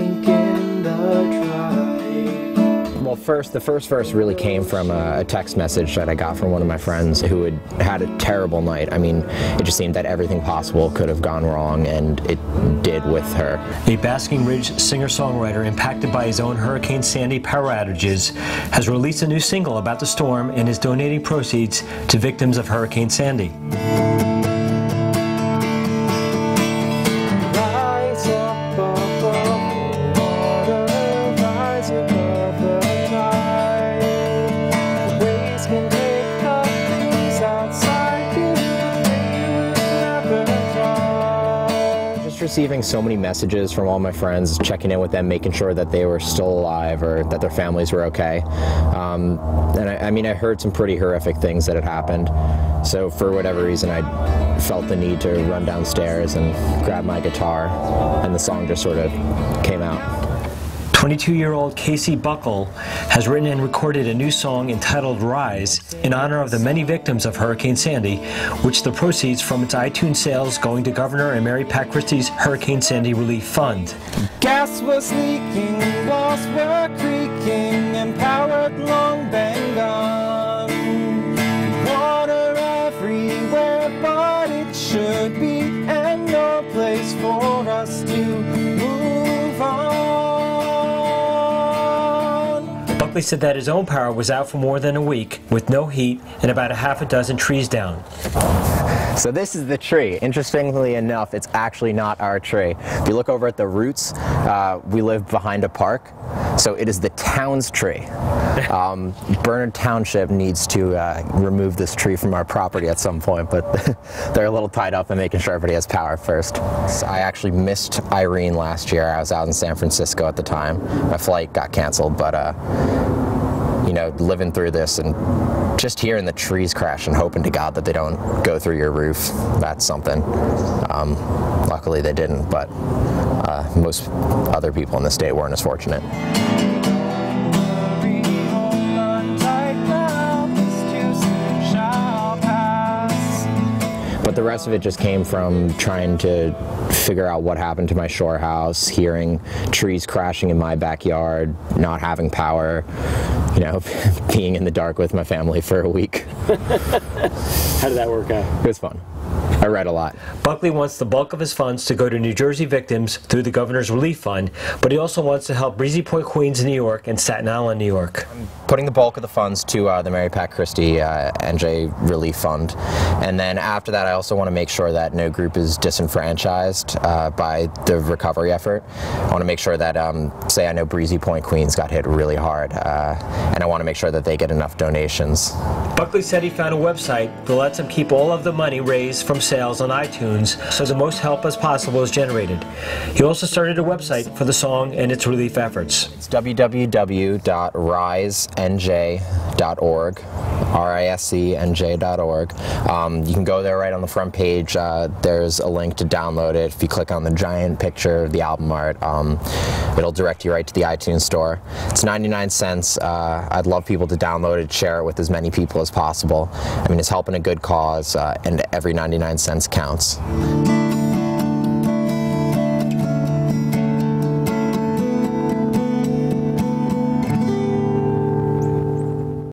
drink in the dry. Well, the first verse really came from a text message that I got from one of my friends who had a terrible night. I mean, it just seemed that everything possible could have gone wrong, and it did with her. A Basking Ridge singer-songwriter impacted by his own Hurricane Sandy power outages has released a new single about the storm and is donating proceeds to victims of Hurricane Sandy. Receiving so many messages from all my friends, checking in with them, making sure that they were still alive or that their families were okay. And I mean, I heard some pretty horrific things that had happened. So for whatever reason, I felt the need to run downstairs and grab my guitar, and the song just sort of came out. 22-year-old Casey Buckley has written and recorded a new song entitled Rise in honor of the many victims of Hurricane Sandy, which the proceeds from its iTunes sales going to Governor and Mary Pat Christie's Hurricane Sandy Relief Fund. Gas was leaking, walls were creaking, and power long been gone. Water everywhere, but it should be, and no place for us to move on. Buckley said that his own power was out for more than a week, with no heat and about a half a dozen trees down. So this is the tree. Interestingly enough, it's actually not our tree. If you look over at the roots, we live behind a park, so it is the town's tree. Bernard Township needs to remove this tree from our property at some point, but they're a little tied up in making sure everybody has power first. So I actually missed Irene last year. I was out in San Francisco at the time. My flight got canceled, but you know, living through this and just hearing the trees crash and hoping to God that they don't go through your roof, that's something. Luckily they didn't, but most other people in the state weren't as fortunate. But the rest of it just came from trying to figure out what happened to my shore house, hearing trees crashing in my backyard, not having power, you know, being in the dark with my family for a week. How did that work out? It was fun. I read a lot. Buckley wants the bulk of his funds to go to New Jersey victims through the Governor's Relief Fund, but he also wants to help Breezy Point, Queens, New York, and Staten Island, New York. I'm putting the bulk of the funds to the Mary Pat Christie NJ Relief Fund, and then after that I also want to make sure that no group is disenfranchised by the recovery effort. I want to make sure that, say I know Breezy Point, Queens got hit really hard, and I want to make sure that they get enough donations. Buckley said he found a website that lets him keep all of the money raised from sales on iTunes, so the most help as possible is generated. He also started a website for the song and its relief efforts. It's www.risenj.org, riscnj.org. You can go there right on the front page. There's a link to download it. If you click on the giant picture of the album art, it'll direct you right to the iTunes store. It's 99 cents. I'd love people to download it, share it with as many people as possible. I mean, it's helping a good cause, and every 99 cents counts.